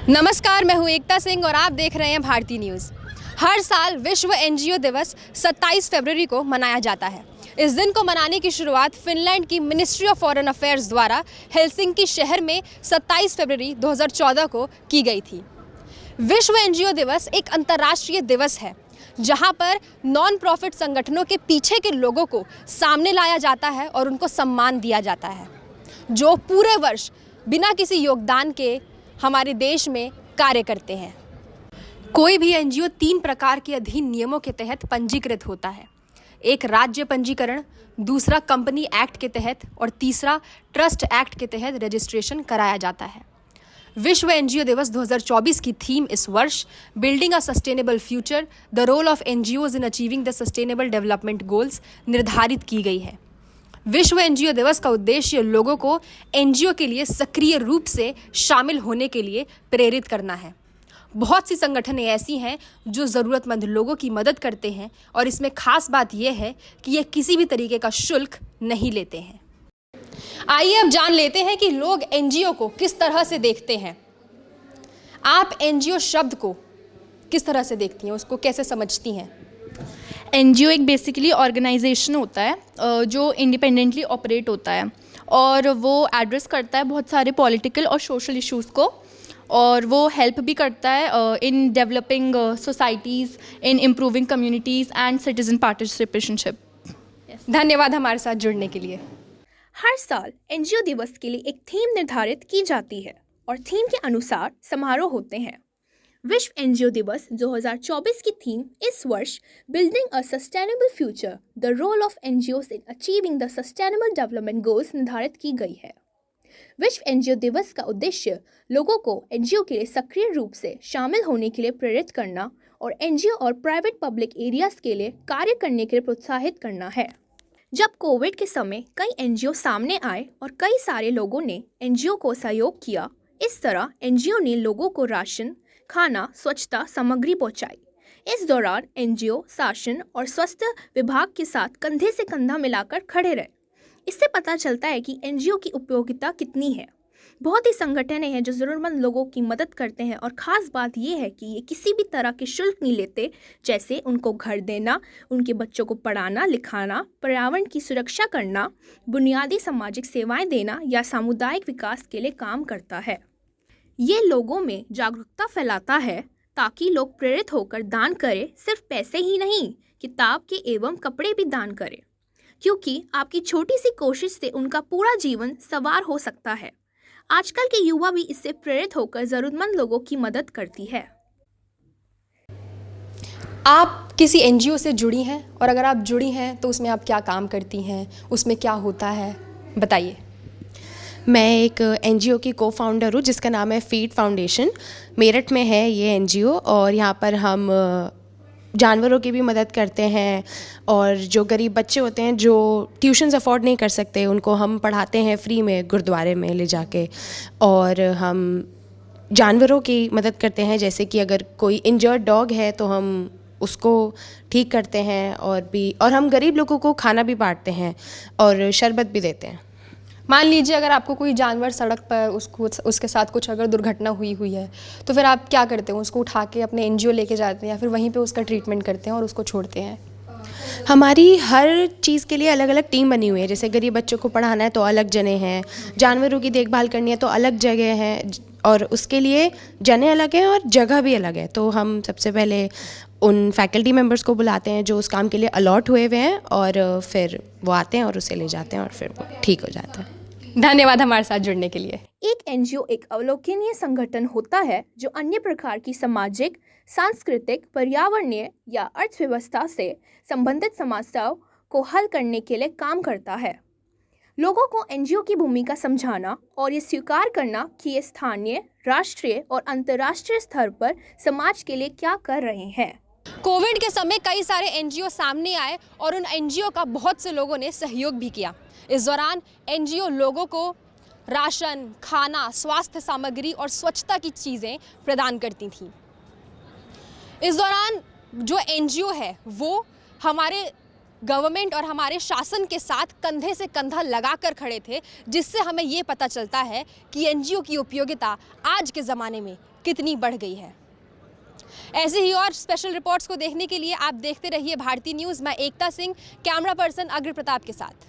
नमस्कार, मैं हूँ एकता सिंह और आप देख रहे हैं भारतीय न्यूज़। हर साल विश्व एनजीओ दिवस 27 फरवरी को मनाया जाता है। इस दिन को मनाने की शुरुआत फिनलैंड की मिनिस्ट्री ऑफ फॉरेन अफेयर्स द्वारा हेलसिंकी शहर में 27 फरवरी 2014 को की गई थी। विश्व एनजीओ दिवस एक अंतर्राष्ट्रीय दिवस है जहां पर नॉन प्रॉफिट संगठनों के पीछे के लोगों को सामने लाया जाता है और उनको सम्मान दिया जाता है, जो पूरे वर्ष बिना किसी योगदान के हमारे देश में कार्य करते हैं। कोई भी एनजीओ 3 प्रकार के अधीन नियमों के तहत पंजीकृत होता है। एक राज्य पंजीकरण, दूसरा कंपनी एक्ट के तहत और तीसरा ट्रस्ट एक्ट के तहत रजिस्ट्रेशन कराया जाता है। विश्व एनजीओ दिवस 2024 की थीम इस वर्ष building a sustainable future, the role of NGOs in achieving the sustainable development goals निर्धारित की गई है। विश्व एनजीओ दिवस का उद्देश्य लोगों को एनजीओ के लिए सक्रिय रूप से शामिल होने के लिए प्रेरित करना है। बहुत सी संगठनें ऐसी हैं जो ज़रूरतमंद लोगों की मदद करते हैं और इसमें खास बात यह है कि ये किसी भी तरीके का शुल्क नहीं लेते हैं। आइए अब जान लेते हैं कि लोग एनजीओ को किस तरह से देखते हैं। आप एनजीओ शब्द को किस तरह से देखती हैं, उसको कैसे समझती हैं? एनजीओ एक बेसिकली ऑर्गेनाइजेशन होता है जो इंडिपेंडेंटली ऑपरेट होता है और वो एड्रेस करता है बहुत सारे पॉलिटिकल और सोशल इश्यूज़ को, और वो हेल्प भी करता है in developing societies, in improving communities and citizen participationship. धन्यवाद हमारे साथ जुड़ने के लिए। हर साल एनजीओ दिवस के लिए एक थीम निर्धारित की जाती है और थीम के अनुसार समारोह होते हैं। विश्व एनजीओ दिवस 2024 की थीम इस वर्ष building a sustainable future, the role of NGOs in achieving the sustainable development goals निर्धारित की गई है। विश्व एनजीओ दिवस का उद्देश्य लोगों को एनजीओ के लिए सक्रिय रूप से शामिल होने के लिए प्रेरित करना और एनजीओ और प्राइवेट पब्लिक एरियाज के लिए कार्य करने के लिए प्रोत्साहित करना है। जब कोविड के समय कई एनजीओ सामने आए और कई सारे लोगों ने एनजीओ को सहयोग किया, इस तरह एनजीओ ने लोगों को राशन, खाना, स्वच्छता सामग्री पहुंचाई। इस दौरान एनजीओ शासन और स्वास्थ्य विभाग के साथ कंधे से कंधा मिलाकर खड़े रहे। इससे पता चलता है कि एनजीओ की उपयोगिता कितनी है। बहुत ही संगठन हैं जो ज़रूरतमंद लोगों की मदद करते हैं और ख़ास बात यह है कि ये किसी भी तरह के शुल्क नहीं लेते, जैसे उनको घर देना, उनके बच्चों को पढ़ाना लिखाना, पर्यावरण की सुरक्षा करना, बुनियादी सामाजिक सेवाएं देना या सामुदायिक विकास के लिए काम करता है। ये लोगों में जागरूकता फैलाता है ताकि लोग प्रेरित होकर दान करें। सिर्फ पैसे ही नहीं, किताब के एवं कपड़े भी दान करें, क्योंकि आपकी छोटी सी कोशिश से उनका पूरा जीवन सवार हो सकता है। आजकल के युवा भी इससे प्रेरित होकर ज़रूरतमंद लोगों की मदद करती है। आप किसी एनजीओ से जुड़ी हैं, और अगर आप जुड़ी हैं तो उसमें आप क्या काम करती हैं, उसमें क्या होता है, बताइए। मैं एक एनजीओ की को फाउंडर हूँ जिसका नाम है फीड फाउंडेशन। मेरठ में है ये एनजीओ और यहाँ पर हम जानवरों की भी मदद करते हैं और जो गरीब बच्चे होते हैं जो ट्यूशन्स अफोर्ड नहीं कर सकते उनको हम पढ़ाते हैं फ्री में गुरुद्वारे में ले जाके। और हम जानवरों की मदद करते हैं, जैसे कि अगर कोई इंजर्ड डॉग है तो हम उसको ठीक करते हैं और हम गरीब लोगों को खाना भी बांटते हैं और शरबत भी देते हैं। मान लीजिए अगर आपको कोई जानवर सड़क पर उसके साथ कुछ अगर दुर्घटना हुई है तो फिर आप क्या करते हैं? उसको उठा के अपने एनजीओ लेके जाते हैं या फिर वहीं पे उसका ट्रीटमेंट करते हैं और उसको छोड़ते हैं? हमारी हर चीज़ के लिए अलग अलग टीम बनी हुई है। जैसे गरीब बच्चों को पढ़ाना है तो अलग जने हैं, जानवरों की देखभाल करनी है तो अलग जगह है, और उसके लिए जने अलग हैं और जगह भी अलग है। तो हम सबसे पहले उन फैकल्टी मेंबर्स को बुलाते हैं जो उस काम के लिए अलॉट हुए हुए हैं और फिर वो आते हैं और उसे ले जाते हैं और फिर वो ठीक हो जाता है। धन्यवाद हमारे साथ जुड़ने के लिए। एक एनजीओ एक अवलोकनीय संगठन होता है जो अन्य प्रकार की सामाजिक, सांस्कृतिक, पर्यावरणीय या अर्थव्यवस्था से संबंधित समस्याओं को हल करने के लिए काम करता है। लोगों को एनजीओ की भूमिका समझाना और ये स्वीकार करना कि ये स्थानीय, राष्ट्रीय और अंतर्राष्ट्रीय स्तर पर समाज के लिए क्या कर रहे हैं। कोविड के समय कई सारे एनजीओ सामने आए और उन एनजीओ का बहुत से लोगों ने सहयोग भी किया। इस दौरान एनजीओ लोगों को राशन, खाना, स्वास्थ्य सामग्री और स्वच्छता की चीज़ें प्रदान करती थीं। इस दौरान जो एनजीओ है वो हमारे गवर्नमेंट और हमारे शासन के साथ कंधे से कंधा लगाकर खड़े थे, जिससे हमें ये पता चलता है कि एनजीओ की उपयोगिता आज के ज़माने में कितनी बढ़ गई है। ऐसे ही और स्पेशल रिपोर्ट्स को देखने के लिए आप देखते रहिए भारती न्यूज़। मैं एकता सिंह, कैमरा पर्सन अग्र प्रताप के साथ।